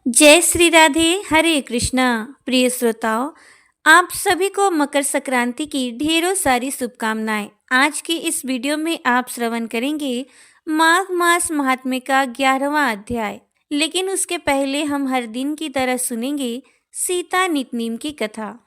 जय श्री राधे, हरे कृष्णा। प्रिय श्रोताओं, आप सभी को मकर संक्रांति की ढेरों सारी शुभकामनाएं। आज की इस वीडियो में आप श्रवण करेंगे माघ मास महात्म्य का 11वां अध्याय। लेकिन उसके पहले हम हर दिन की तरह सुनेंगे सीता नितनेम की कथा।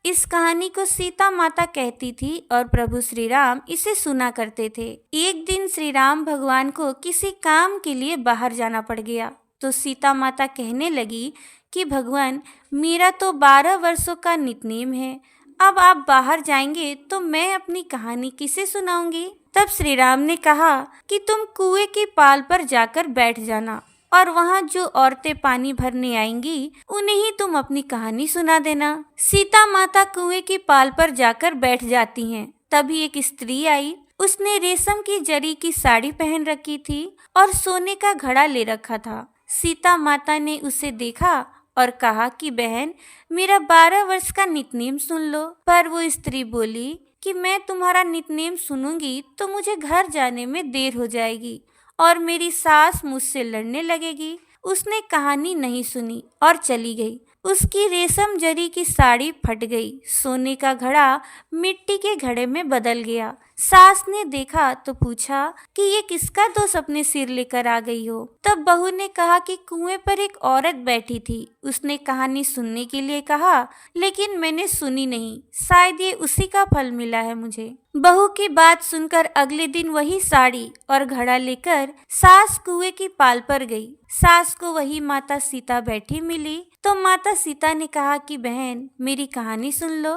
इस कहानी को सीता माता कहती थी और प्रभु श्री राम इसे सुना करते थे। एक दिन श्री राम भगवान को किसी काम के लिए बाहर जाना पड़ गया, तो सीता माता कहने लगी कि भगवान, मेरा तो 12 वर्षों का नितनेम है। अब आप बाहर जाएंगे तो मैं अपनी कहानी किसे सुनाऊंगी। तब श्री राम ने कहा कि तुम कुएं की पाल पर जाकर बैठ जाना और वहाँ जो औरतें पानी भरने आएंगी उन्हें ही तुम अपनी कहानी सुना देना। सीता माता कुएं की पाल पर जाकर बैठ जाती हैं। तभी एक स्त्री आई। उसने रेशम की जरी की साड़ी पहन रखी थी और सोने का घड़ा ले रखा था। सीता माता ने उसे देखा और कहा कि बहन, मेरा 12 वर्ष का नितनेम सुन लो। पर वो स्त्री बोली कि मैं तुम्हारा नितनेम सुनूंगी तो मुझे घर जाने में देर हो जाएगी और मेरी सास मुझसे लड़ने लगेगी। उसने कहानी नहीं सुनी और चली गई। उसकी रेशम जरी की साड़ी फट गई, सोने का घड़ा मिट्टी के घड़े में बदल गया। सास ने देखा तो पूछा कि ये किसका दोष अपने सिर लेकर आ गई हो। तब बहू ने कहा कि कुएं पर एक औरत बैठी थी। उसने कहानी सुनने के लिए कहा, लेकिन मैंने सुनी नहीं। शायद ये उसी का फल मिला है मुझे। बहू की बात सुनकर अगले दिन वही साड़ी और घड़ा लेकर सास कुएं की पाल पर गई। सास को वही माता सीता बैठी मिली, तो माता सीता ने कहा कि बहन, मेरी कहानी सुन लो।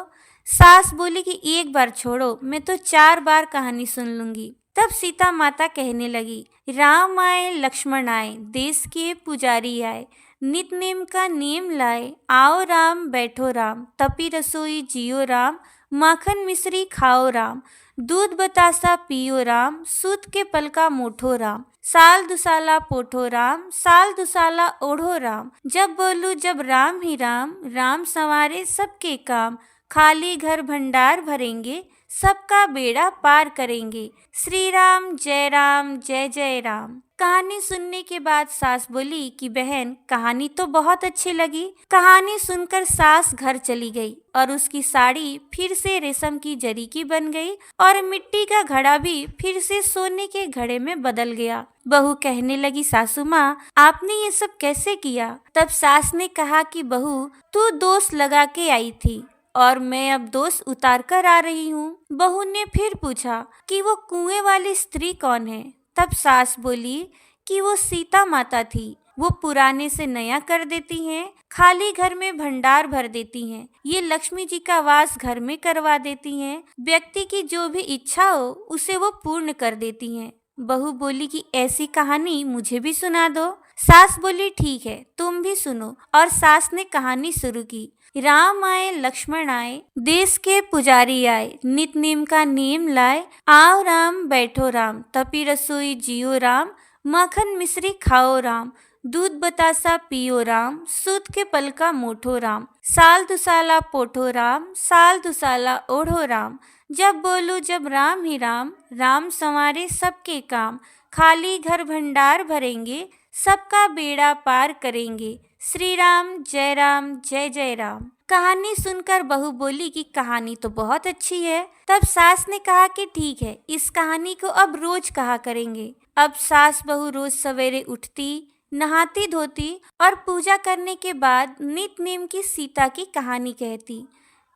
सास बोली कि एक बार छोड़ो, मैं तो 4 बार कहानी सुन लूंगी। तब सीता माता कहने लगी, राम आए लक्ष्मण आए, देश के पुजारी आए, नित नेम का नियम लाए, आओ राम बैठो राम, तपी रसोई जियो राम, माखन मिश्री खाओ राम, दूध बतासा पियो राम, सूत के पल का मोठो राम, साल दुसाला पोठो राम, साल दुसाला ओढ़ो राम, जब बोलू जब राम ही राम, राम संवारे सबके काम, खाली घर भंडार भरेंगे, सबका बेड़ा पार करेंगे, श्री राम जय जय राम। कहानी सुनने के बाद सास बोली कि बहन, कहानी तो बहुत अच्छी लगी। कहानी सुनकर सास घर चली गई और उसकी साड़ी फिर से रेशम की जरी की बन गई और मिट्टी का घड़ा भी फिर से सोने के घड़े में बदल गया। बहू कहने लगी, सासू माँ, आपने ये सब कैसे किया। तब सास ने कहा कि बहू, तू दोष लगा के आई थी और मैं अब दोष उतार कर आ रही हूँ। बहू ने फिर पूछा कि वो कुएं वाली स्त्री कौन है। तब सास बोली कि वो सीता माता थी। वो पुराने से नया कर देती हैं, खाली घर में भंडार भर देती हैं, ये लक्ष्मी जी का वास घर में करवा देती हैं, व्यक्ति की जो भी इच्छा हो उसे वो पूर्ण कर देती हैं। बहू बोली कि ऐसी कहानी मुझे भी सुना दो। सास बोली, ठीक है, तुम भी सुनो। और सास ने कहानी शुरू की। राम आए लक्ष्मण आए, देश के पुजारी आए, नित नेम का नियम लाए, आओ राम बैठो राम, तपी रसोई जियो राम, माखन मिश्री खाओ राम, दूध बतासा पियो राम, सूत के पल का मोठो राम, साल दुसाला पोठो राम, साल दुसाला ओढ़ो राम, जब बोलू जब राम ही राम, राम संवारे सबके काम, खाली घर भंडार भरेंगे, सबका बेड़ा पार करेंगे, श्री राम जय जय राम। कहानी सुनकर बहू बोली कि कहानी तो बहुत अच्छी है। तब सास ने कहा कि ठीक है, इस कहानी को अब रोज कहा करेंगे। अब सास बहू रोज सवेरे उठती, नहाती धोती और पूजा करने के बाद नित नेम की सीता की कहानी कहती।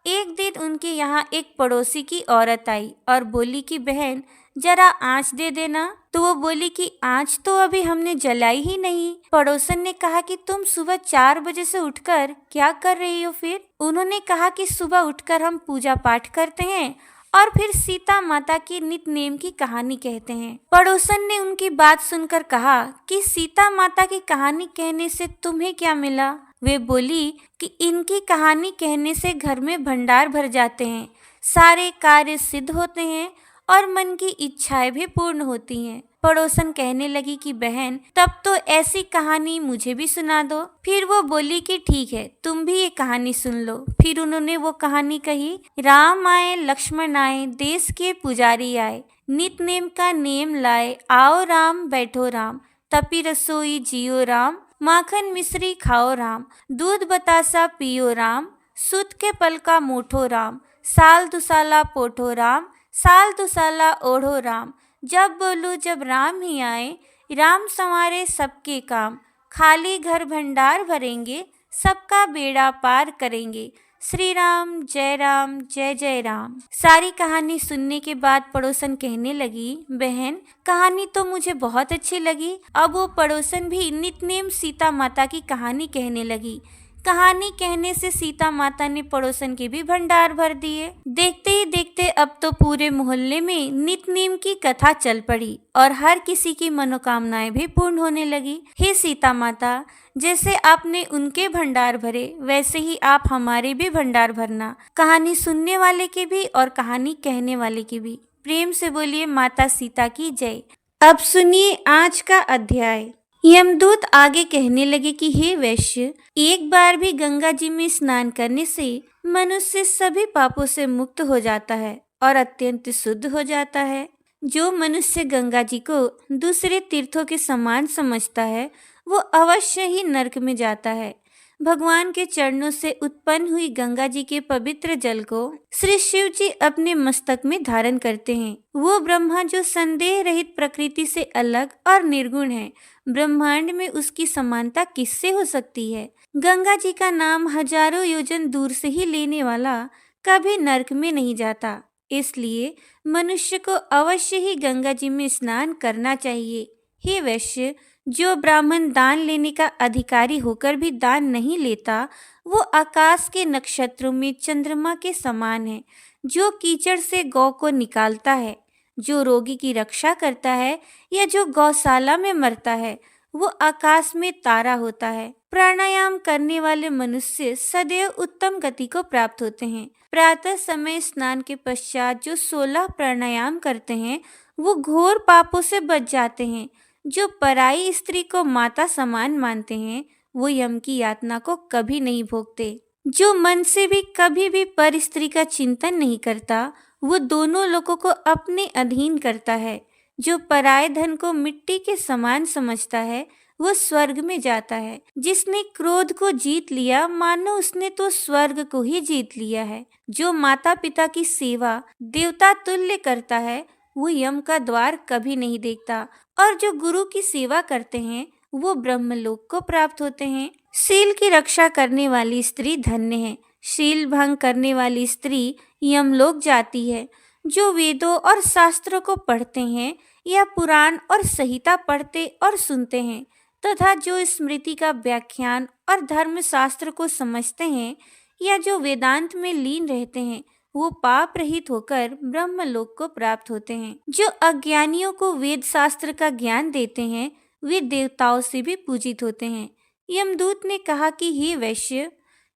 एक दिन उनके यहाँ एक पड़ोसी की औरत आई और बोली कि बहन, जरा आँच दे देना। तो वो बोली कि आँच तो अभी हमने जलाई ही नहीं। पड़ोसन ने कहा कि तुम सुबह 4 बजे से उठकर क्या कर रही हो फिर। उन्होंने कहा कि सुबह उठकर हम पूजा पाठ करते हैं और फिर सीता माता की नित नेम की कहानी कहते हैं। पड़ोसन ने उनकी बात सुनकर कहा कि सीता माता की कहानी कहने से तुम्हें क्या मिला। वे बोली कि इनकी कहानी कहने से घर में भंडार भर जाते हैं, सारे कार्य सिद्ध होते हैं और मन की इच्छाएं भी पूर्ण होती हैं। पड़ोसन कहने लगी कि बहन, तब तो ऐसी कहानी मुझे भी सुना दो। फिर वो बोली कि ठीक है, तुम भी ये कहानी सुन लो। फिर उन्होंने वो कहानी कही। राम आए लक्ष्मण आए, देश के पुजारी आए, नित नेम का नियम लाए, आओ राम बैठो राम, तपी रसोई जियो राम, माखन मिश्री खाओ राम, दूध बतासा पियो राम, सूत के पल का मूठो राम, साल दुसाला पोठो राम, साल दुसाला ओढ़ो राम, जब बोलूं जब राम ही आए, राम संवारे सबके काम, खाली घर भंडार भरेंगे, सबका बेड़ा पार करेंगे, श्री राम जय जय राम। सारी कहानी सुनने के बाद पड़ोसन कहने लगी, बहन कहानी तो मुझे बहुत अच्छी लगी। अब वो पड़ोसन भी नितनेम सीता माता की कहानी कहने लगी। कहानी कहने से सीता माता ने पड़ोसन के भी भंडार भर दिए। देखते ही देखते अब तो पूरे मोहल्ले में नितनेम की कथा चल पड़ी और हर किसी की मनोकामनाएं भी पूर्ण होने लगी। हे सीता माता, जैसे आपने उनके भंडार भरे वैसे ही आप हमारे भी भंडार भरना, कहानी सुनने वाले के भी और कहानी कहने वाले के भी। प्रेम से बोलिए माता सीता की जय। अब सुनिए आज का अध्याय। यमदूत आगे कहने लगे कि हे वैश्य, एक बार भी गंगा जी में स्नान करने से मनुष्य सभी पापों से मुक्त हो जाता है और अत्यंत शुद्ध हो जाता है। जो मनुष्य गंगा जी को दूसरे तीर्थों के समान समझता है वो अवश्य ही नरक में जाता है। भगवान के चरणों से उत्पन्न हुई गंगा जी के पवित्र जल को श्री शिव जी अपने मस्तक में धारण करते हैं। वो ब्रह्मा जो संदेह रहित प्रकृति से अलग और निर्गुण है, ब्रह्मांड में उसकी समानता किससे हो सकती है। गंगा जी का नाम हजारों योजन दूर से ही लेने वाला कभी नरक में नहीं जाता। इसलिए मनुष्य को अवश्य ही गंगा जी में स्नान करना चाहिए। हे वैश्य, जो ब्राह्मण दान लेने का अधिकारी होकर भी दान नहीं लेता, वो आकाश के नक्षत्रों में चंद्रमा के समान है। जो कीचड़ से गौ को निकालता है, जो रोगी की रक्षा करता है या जो गौशाला में मरता है, वो आकाश में तारा होता है। प्राणायाम करने वाले मनुष्य सदैव उत्तम गति को प्राप्त होते हैं। प्रातः समय स्नान के पश्चात जो 16 प्राणायाम करते हैं वो घोर पापों से बच जाते हैं। जो पराई स्त्री को माता समान मानते हैं वो यम की यातना को कभी नहीं भोगते। जो मन से भी कभी भी पर स्त्री का चिंतन नहीं करता वो दोनों लोगों को अपने अधीन करता है। जो पराये धन को मिट्टी के समान समझता है वो स्वर्ग में जाता है। जिसने क्रोध को जीत लिया मानो उसने तो स्वर्ग को ही जीत लिया है। जो माता पिता की सेवा देवता तुल्य करता है वो यम का द्वार कभी नहीं देखता और जो गुरु की सेवा करते हैं वो ब्रह्मलोक को प्राप्त होते हैं। शील की रक्षा करने वाली स्त्री धन्य है। शील भंग करने वाली स्त्री यमलोक जाती है। जो वेदों और शास्त्रों को पढ़ते हैं या पुराण और संहिता पढ़ते और सुनते हैं तथा जो स्मृति का व्याख्यान और धर्म शास्त्र को समझते हैं या जो वेदांत में लीन रहते हैं वो पाप रहित होकर ब्रह्मलोक को प्राप्त होते हैं। जो अज्ञानियों को वेद शास्त्र का ज्ञान देते हैं वे देवताओं से भी पूजित होते हैं। यमदूत ने कहा कि हे वैश्य,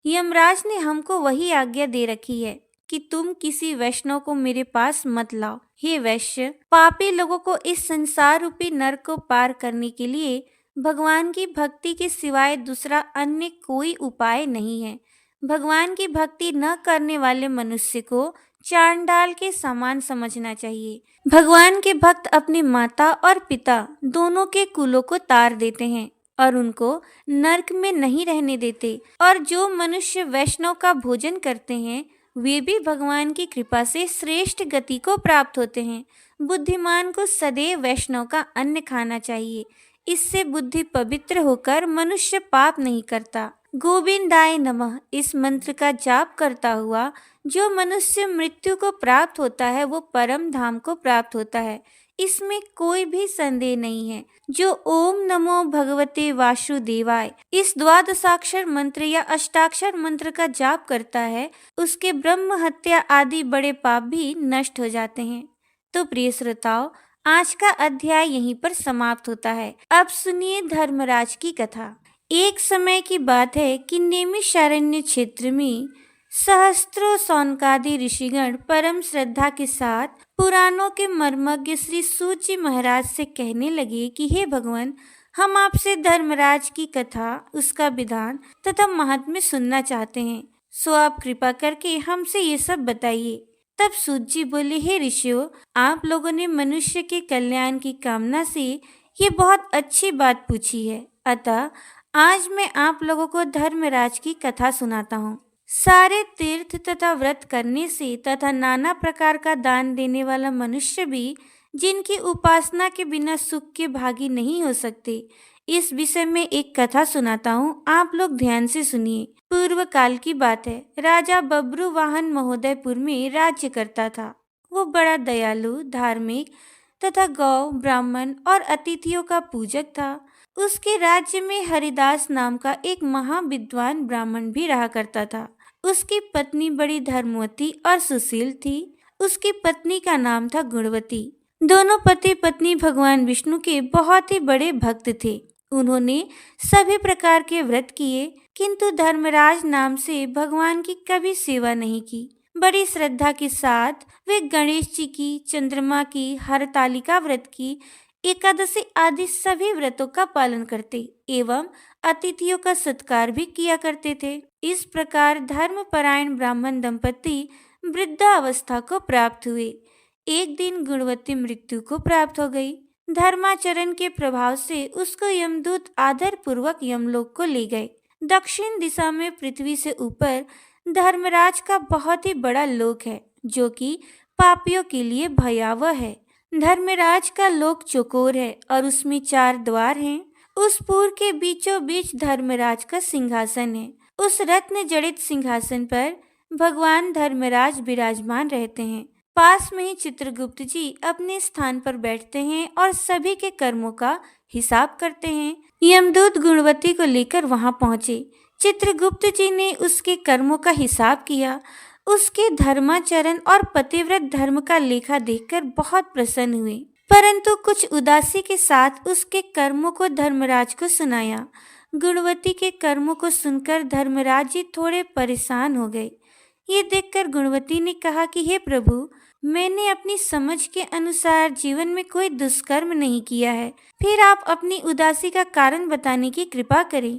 यमराज ने हमको वही आज्ञा दे रखी है कि तुम किसी वैष्णव को मेरे पास मत लाओ। हे वैश्य, पापी लोगों को इस संसार रूपी नरक को पार करने के लिए भगवान की भक्ति के सिवाय दूसरा अन्य कोई उपाय नहीं है। भगवान की भक्ति न करने वाले मनुष्य को चांडाल के समान समझना चाहिए। भगवान के भक्त अपने माता और पिता दोनों के कुलों को तार देते हैं और उनको नरक में नहीं रहने देते। और जो मनुष्य वैष्णव का भोजन करते हैं वे भी भगवान की कृपा से श्रेष्ठ गति को प्राप्त होते हैं। बुद्धिमान को सदैव वैष्णव का अन्न खाना चाहिए। इससे बुद्धि पवित्र होकर मनुष्य पाप नहीं करता। गोविंदाय नमः इस मंत्र का जाप करता हुआ जो मनुष्य मृत्यु को प्राप्त होता है वो परम धाम को प्राप्त होता है, इसमें कोई भी संदेह नहीं है। जो ओम नमो भगवते वासुदेवाय इस द्वादशाक्षर मंत्र या अष्टाक्षर मंत्र का जाप करता है उसके ब्रह्म हत्या आदि बड़े पाप भी नष्ट हो जाते हैं। तो प्रिय श्रोताओं, आज का अध्याय यहीं पर समाप्त होता है। अब सुनिए धर्मराज की कथा। एक समय की बात है कि नैमिषारण्य क्षेत्र में सहस्त्रों सौनकादि ऋषिगण परम श्रद्धा के साथ पुराणों के मर्मज्ञ श्री सूत जी महाराज से कहने लगे कि हे भगवान, हम आपसे धर्मराज की कथा, उसका विधान तथा महात्म्य सुनना चाहते हैं, सो आप कृपा करके हमसे ये सब बताइए। तब सूत जी बोले, हे ऋषियों, आप लोगों ने मनुष्य के कल्याण की कामना से ये बहुत अच्छी बात पूछी है, अतः आज मैं आप लोगों को धर्मराज की कथा सुनाता हूँ। सारे तीर्थ तथा व्रत करने से तथा नाना प्रकार का दान देने वाला मनुष्य भी जिनकी उपासना के बिना सुख के भागी नहीं हो सकते, इस विषय में एक कथा सुनाता हूँ। आप लोग ध्यान से सुनिए। पूर्व काल की बात है। राजा बब्रुवाहन महोदयपुर में राज्य करता था। वो बड़ा दयालु, धार्मिक तथा गौ, ब्राह्मण और अतिथियों का पूजक था। उसके राज्य में हरिदास नाम का एक महाविद्वान ब्राह्मण भी रहा करता था। उसकी पत्नी बड़ी धर्मवती और सुशील थी। उसकी पत्नी का नाम था गुणवती। दोनों पति पत्नी भगवान विष्णु के बहुत ही बड़े भक्त थे। उन्होंने सभी प्रकार के व्रत किए, किंतु धर्मराज नाम से भगवान की कभी सेवा नहीं की। बड़ी श्रद्धा के साथ वे गणेश जी की, चंद्रमा की, हरतालिका व्रत की, एकादशी आदि सभी व्रतों का पालन करते एवं अतिथियों का सत्कार भी किया करते थे। इस प्रकार धर्मपरायण ब्राह्मण दंपति वृद्धावस्था को प्राप्त हुए। एक दिन गुणवती मृत्यु को प्राप्त हो गई। धर्माचरण के प्रभाव से उसको यमदूत आदर पूर्वक यमलोक को ले गए। दक्षिण दिशा में पृथ्वी से ऊपर धर्मराज का बहुत ही बड़ा लोक है, जो कि पापियों के लिए भयावह है। धर्मराज का लोक चौकोर है और उसमें 4 द्वार हैं। उस पुर के बीचों बीच धर्मराज का सिंहासन है। उस रत्न जड़ित सिंहासन पर भगवान धर्मराज विराजमान रहते हैं। पास में ही चित्रगुप्त जी अपने स्थान पर बैठते हैं और सभी के कर्मों का हिसाब करते हैं। यमदूत गुणवती को लेकर वहां पहुंचे। चित्रगुप्त जी ने उसके कर्मों का हिसाब किया। उसके धर्माचरण और पतिव्रत धर्म का लेखा देखकर बहुत प्रसन्न हुए, परंतु कुछ उदासी के साथ उसके कर्मों को धर्मराज को सुनाया। गुणवती के कर्मों को सुनकर धर्मराज जी थोड़े परेशान हो गए। ये देखकर गुणवती ने कहा कि हे प्रभु, मैंने अपनी समझ के अनुसार जीवन में कोई दुष्कर्म नहीं किया है, फिर आप अपनी उदासी का कारण बताने की कृपा करें।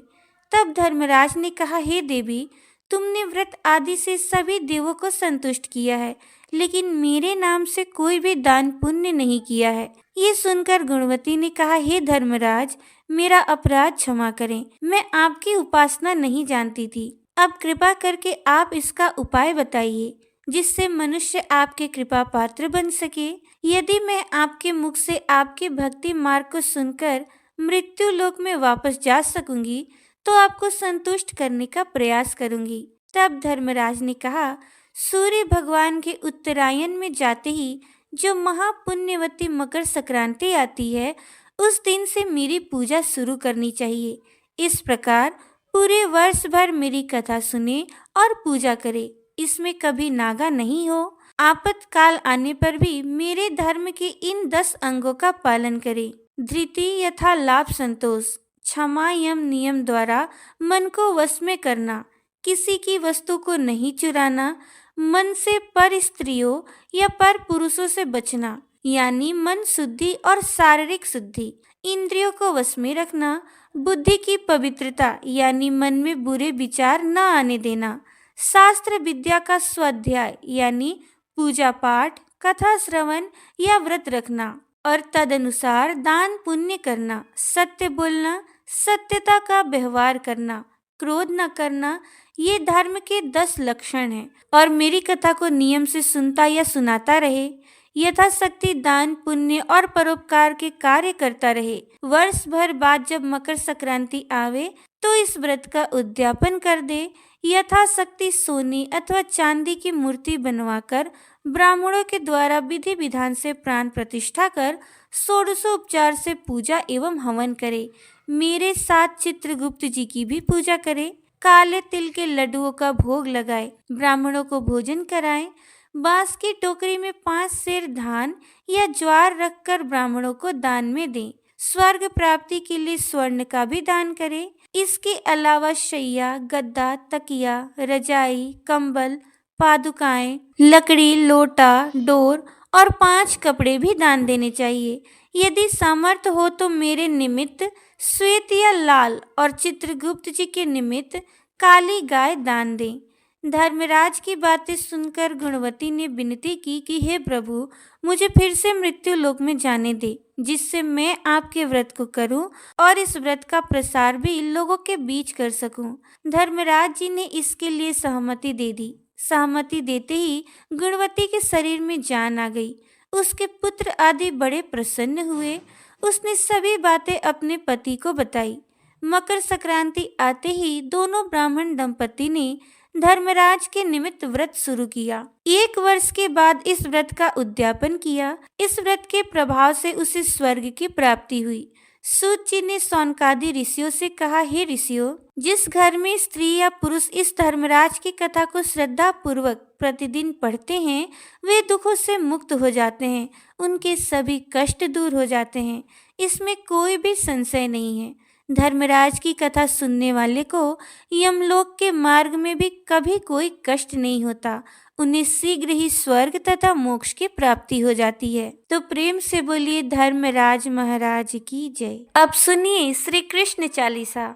तब धर्मराज ने कहा, हे देवी, तुमने व्रत आदि से सभी देवों को संतुष्ट किया है, लेकिन मेरे नाम से कोई भी दान पुण्य नहीं किया है। ये सुनकर गुणवती ने कहा, हे धर्मराज, मेरा अपराध क्षमा करें। मैं आपकी उपासना नहीं जानती थी। अब कृपा करके आप इसका उपाय बताइए, जिससे मनुष्य आपके कृपा पात्र बन सके। यदि मैं आपके मुख से आपके भक्ति मार्ग को सुनकर मृत्यु लोक में वापस जा सकूंगी, तो आपको संतुष्ट करने का प्रयास करूंगी। तब धर्मराज ने कहा, सूर्य भगवान के उत्तरायण में जाते ही जो महापुण्यवती मकर संक्रांति आती है, उस दिन से मेरी पूजा शुरू करनी चाहिए। इस प्रकार पूरे वर्ष भर मेरी कथा सुने और पूजा करे। इसमें कभी नागा नहीं हो। आपातकाल आने पर भी मेरे धर्म के इन 10 अंगों का पालन करे। धृति यथा लाभ संतोष, क्षमा यम नियम द्वारा मन को वश में करना, किसी की वस्तु को नहीं चुराना, मन से पर स्त्रियों या पर पुरुषों से बचना, यानी मन शुद्धि और शारीरिक शुद्धि, इंद्रियों को वश में रखना, बुद्धि की पवित्रता यानी मन में बुरे विचार न आने देना, शास्त्र विद्या का स्वाध्याय यानी पूजा पाठ, कथा श्रवण या व्रत रखना और तदनुसार दान पुण्य करना, सत्य बोलना, सत्यता का व्यवहार करना, क्रोध न करना, ये धर्म के 10 लक्षण हैं। और मेरी कथा को नियम से सुनता या सुनाता रहे, यथाशक्ति दान पुण्य और परोपकार के कार्य करता रहे। वर्ष भर बाद जब मकर संक्रांति आवे तो इस व्रत का उद्यापन कर दे। यथाशक्ति सोने अथवा चांदी की मूर्ति बनवाकर ब्राह्मणों के द्वारा विधि विधान से प्राण प्रतिष्ठा कर षोडशोपचार से पूजा एवं हवन करे। मेरे साथ चित्रगुप्त जी की भी पूजा करे। काले तिल के लड्डुओं का भोग लगाए, ब्राह्मणों को भोजन कराएं। बांस की टोकरी में 5 सेर धान या ज्वार रखकर ब्राह्मणों को दान में दें। स्वर्ग प्राप्ति के लिए स्वर्ण का भी दान करें। इसके अलावा शैया, गद्दा, तकिया, रजाई, कंबल, पादुकाएं, लकड़ी, लोटा, डोर और 5 कपड़े भी दान देने चाहिए। यदि सामर्थ्य हो तो मेरे निमित्त श्वेत या लाल और चित्रगुप्त जी के निमित्त काली गाय दान दें। धर्मराज की बातें सुनकर गुणवती ने विनती की कि हे प्रभु, मुझे फिर से मृत्यु लोक में जाने दे, जिससे मैं आपके व्रत को करूं और इस व्रत का प्रसार भी लोगों के बीच कर सकूं। धर्मराज जी ने इसके लिए सहमति दे दी। सहमति देते ही गुणवती के शरीर में जान आ गई। उसके पुत्र आदि बड़े प्रसन्न हुए। उसने सभी बातें अपने पति को बताई। मकर संक्रांति आते ही दोनों ब्राह्मण दंपति ने धर्मराज के निमित्त व्रत शुरू किया। 1 वर्ष के बाद इस व्रत का उद्यापन किया। इस व्रत के प्रभाव से उसे स्वर्ग की प्राप्ति हुई। सूत जी ने सौनकादि ऋषियों से कहा, हे ऋषियों, जिस घर में स्त्री या पुरुष इस धर्मराज की कथा को श्रद्धा पूर्वक प्रतिदिन पढ़ते हैं, वे दुखों से मुक्त हो जाते हैं, उनके सभी कष्ट दूर हो जाते हैं। इसमें कोई भी संशय नहीं है। धर्मराज की कथा सुनने वाले को यमलोक के मार्ग में भी कभी कोई कष्ट नहीं होता। उन्हें शीघ्र ही स्वर्ग तथा मोक्ष की प्राप्ति हो जाती है। तो प्रेम से बोलिए धर्मराज महाराज की जय। अब सुनिए श्री कृष्ण चालीसा।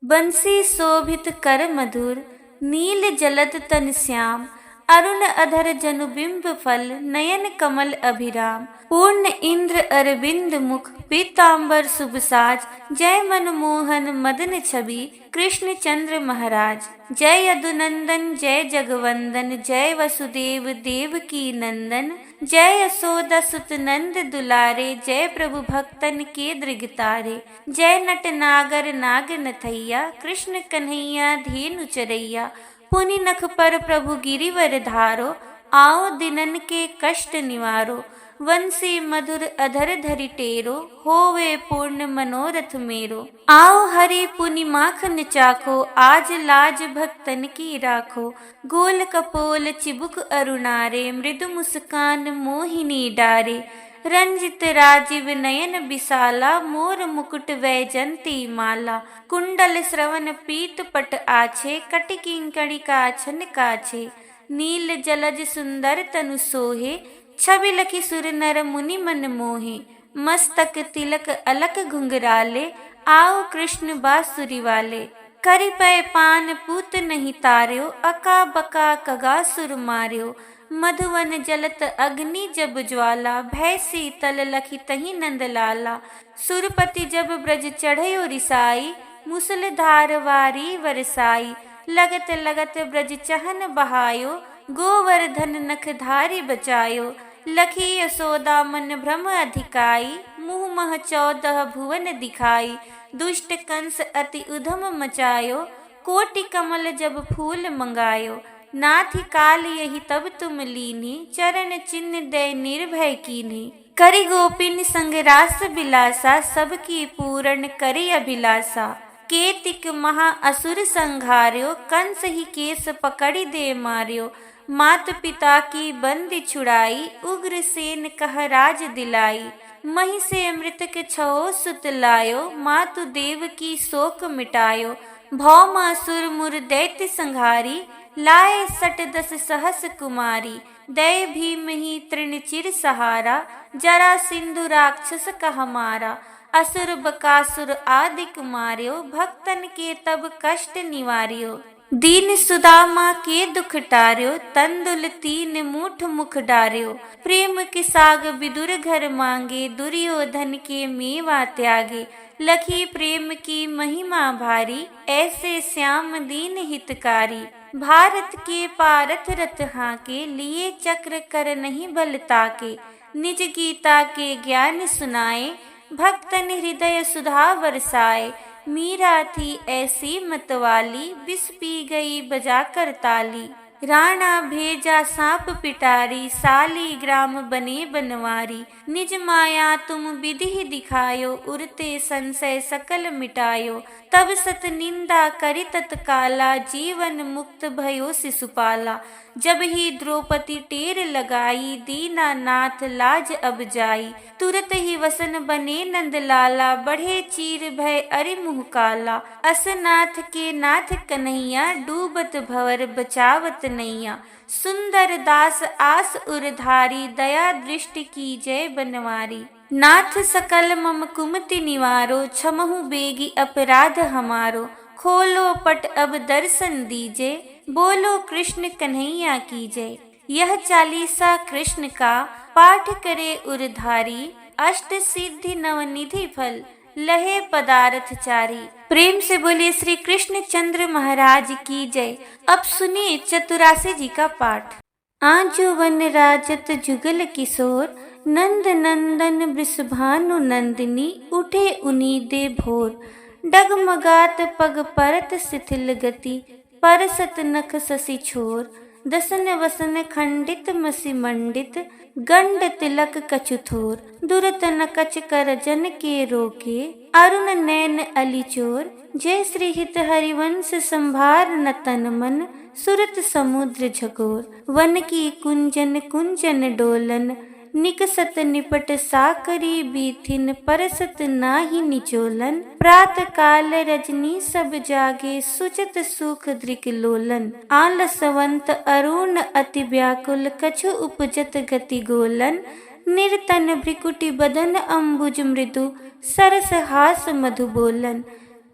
बंसी शोभित कर मधुर, नील जलद तन श्याम, अरुण अधर जनु बिंब फल, नयन कमल अभिराम, पूर्ण इंद्र अरविंद मुख, पीतांबर शुभ साज, जय मनमोहन मदन छवि, कृष्ण चंद्र महाराज। जय यदुनंदन जय जगवंदन, जय वसुदेव देव की नंदन, जय यशोदा सुत नंद दुलारे, जय प्रभु भक्तन के दृगतारे, जय नट नागर नाग नथैया, कृष्ण कन्हैया धेनु चरैया, पुनि नख पर प्रभु गिरिवर धारो, आओ दिनन के कष्ट निवारो, वंशी मधुर अधर धरि टेरो, होवे पूर्ण मनोरथ मेरो, आओ हरि पुनि माखन चाखो, आज लाज भक्तन की राखो, गोल कपोल चिबुक अरुणारे, मृदु मुस्कान मोहिनी डारे, रंजित राजीव नयन विशाला, मोर मुकुट वैजंती माला, कुंडल श्रवण पीत पट आछे, कटिकिंकणी काछन काछे, नील जलज सुंदर तनु सोहे, छवि लखी सुर नर मुनि मन मोहे, मस्तक तिलक अलक घुंघराले, आओ कृष्ण बांसुरी वाले, करि पै पान पूत नहीं तार्यो, अका बका कगा सुर मार्यो, मधुवन जलत अग्नि जब ज्वाला, भय शीतल लखी तही नंद लाला, सुरपति जब ब्रज चढ़यो रिसाई, मूसलधार वारी वरसाई, लगत लगत ब्रज चहन बहायो, गोवर्धन नख धारी बचायो, लखी यशोदा मन भ्रम अधिकाई, मुँह मह 14 भुवन दिखाई, दुष्ट कंस अति उधम मचायो, कोटि कमल जब फूल मंगायो, नाथ काल यही तब तुम लीनी, चरण चिन्ह दय निर्भय कीन्ही, करि गोपिन संग रास बिलासा, सबकी पूर्ण करि अभिलाषा, केतिक महा असुर संघार्यो, कंस ही केस पकड़ि दे मार्यो, मात पिता की बंदी छुड़ाई, उग्र सेन कह राज दिलाई, मही से अमृतक छओ सुत लायो, मातु देव की शोक मिटायो, भौमासुर मुर दैत्य संघारी, लाए 10 सहस कुमारी, दय भीम ही तृण चिर सहारा, जरा सिंधु राक्षस कह मारा, असुर बकासुर आदिक मार्यो, भक्तन के तब कष्ट निवार्यो, दीन सुदामा के दुख टार्यो, तंदुल 3 मूठ मुख डार्यो, प्रेम के साग विदुर घर मांगे, दुर्योधन के मेवा त्यागे, लखी प्रेम की महिमा भारी, ऐसे श्याम दीन हितकारी, भारत के पारथ रथ हाके, लिए चक्र कर नहीं बल ताके, निज गीता के ज्ञान सुनाए, भक्तन हृदय सुधा बरसाए, मीरा थी ऐसी मतवाली, विष पी गई बजाकर ताली, राणा भेजा सांप पिटारी, साली ग्राम बने बनवारी, निज माया तुम विधि दिखायो, उरते संशय सकल मिटायो, तब सत निंदा करि तत्काला, जीवन मुक्त भयो शिशुपाला, जब ही द्रौपदी टेर लगाई, दीनानाथ लाज अब जाई, तुरत ही वसन बने नंद लाला, बढ़े चीर भय अरि मुँह काला, असनाथ के नाथ कन्हैया, डूबत भवर बचावत नैया, सुंदर दास आस उरधारी, दया दृष्टि की जय बनवारी, नाथ सकल मम कुमति निवारो, क्षमहु बेगी अपराध हमारो, खोलो पट अब दर्शन दीजे, बोलो कृष्ण कन्हैया की जय। यह चालीसा कृष्ण का पाठ करे उरधारी, अष्ट सिद्धि नवनिधि फल लहे पदार्थ चारी। प्रेम से बोले श्री कृष्ण चंद्र महाराज की जय। अब सुनिए चतुरासी जी का पाठ। आजो वन राजत जुगल किशोर, नंद नंदन वृषभानु नंदिनी उठे उनी दे भोर। डगमगात पग परत शिथिल गति, परसत नख शशि छोर। दसन वसन खंडित मसी मंडित, गंड तिलक कछु थोर। दुरतन कच कर जन के रोके, अरुण नैन अली चोर। जय श्री हित हरिवंश संभार न तन मन, सुरत समुद्र झकोर। वन की कुंजन कुंजन डोलन, निकसत निपट साकरी बीथिन। परसत नाही निचोलन, प्रात काल रजनी सब जागे। सुचत सुख दृक लोलन, आलसवंत अरुण अति व्याकुल। कछु उपजत गति गोलन, निर्तन भ्रिकुटी बदन अम्बुज मृदु। सरस हास मधु बोलन,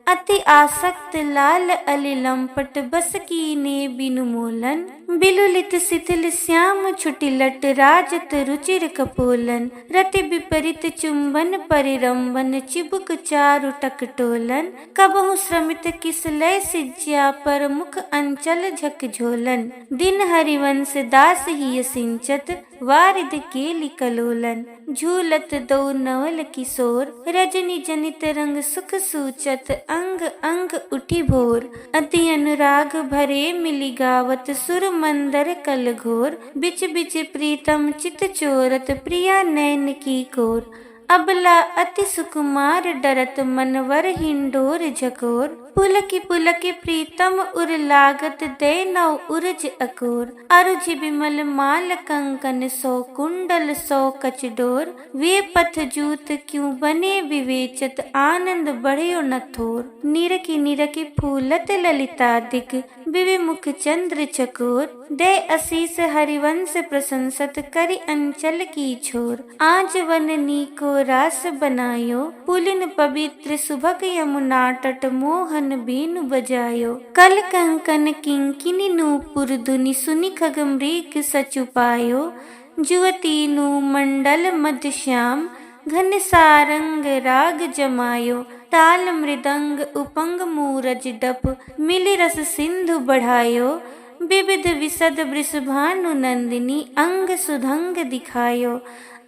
अति आसक्त लाल अली लंपट। बस कीने बिनु मोलन, बिलुलित शिथिल श्याम छुटिलट। राजत रुचिर कपोलन, रति विपरीत चुंबन परिरंबन। चिबुक चारु टकटोलन, कबहु श्रमित किसलय सिज्या। पर मुख अंचल झकझोलन, दिन हरिवंश दास ही सिंचत। वारिद केलि कलोलन, झूलत दो नवल किशोर। रजनी जनित रंग सुख सूचत, अंग अंग उठी भोर। अति अनुराग भरे मिली गावत, सुर मंदर कल घोर। बिच बिच प्रीतम चित चोरत, प्रिया नैन की कोर। अबला अति सुकुमार डरत, मनवर हिंडोर झकोर। पुलकी प्रीतम उर लागत, दे नौ उरज अकोर। अरुझ बिमल माल कंकन, सौ कुंडल सौ कचडोर। वे पथ जूत क्यों बने विवेचत, आनंद बढ़्यो न थोर। निरखी फूलत ललितादिक, विविमुख चंद्र चकोर। दे असीस हरिवंश प्रशंसत, करि अंचल की छोर। आज वन नीको रास बनायो, पुलिन पवित्र सुभग यमुना तट। मोहन बीनु बजायो, कल कंकन किंकिनी नूपुर धुनि। सुनि खग मृग सचु पायो, जुवती नु मंडल मध्य श्याम। घन सारंग राग जमायो, ताल मृदंग उपंग मूरज डप। मिली रस सिंधु बढ़ायो, विविध विशद वृषभानु नंदिनी। अंग सुधंग दिखायो,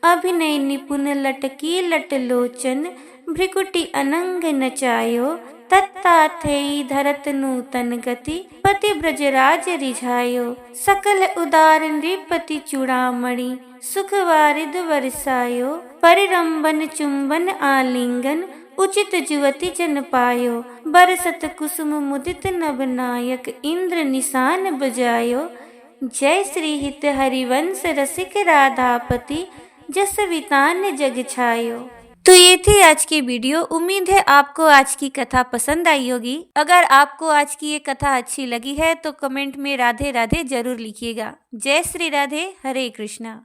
अभिनय निपुण लटकी लट लोचन। भ्रिकुटी अनंग नचायो, तत्ता थेई धरत नूतन गति। पति ब्रजराज रिझायो, सकल उदार नृपति चूड़ामणि। सुख वारिद वरसायो, परिरंबन चुंबन आलिंगन। उचित जुवति जन पायो, बरसत कुसुम मुदित नवनायक। इंद्र निशान बजायो, जय श्री हित हरिवंश रसिक राधापति। जस वितान जग छायो। तो ये थी आज की वीडियो। उम्मीद है आपको आज की कथा पसंद आई होगी। अगर आपको आज की ये कथा अच्छी लगी है तो कमेंट में राधे राधे जरूर लिखिएगा। जय श्री राधे, हरे कृष्णा।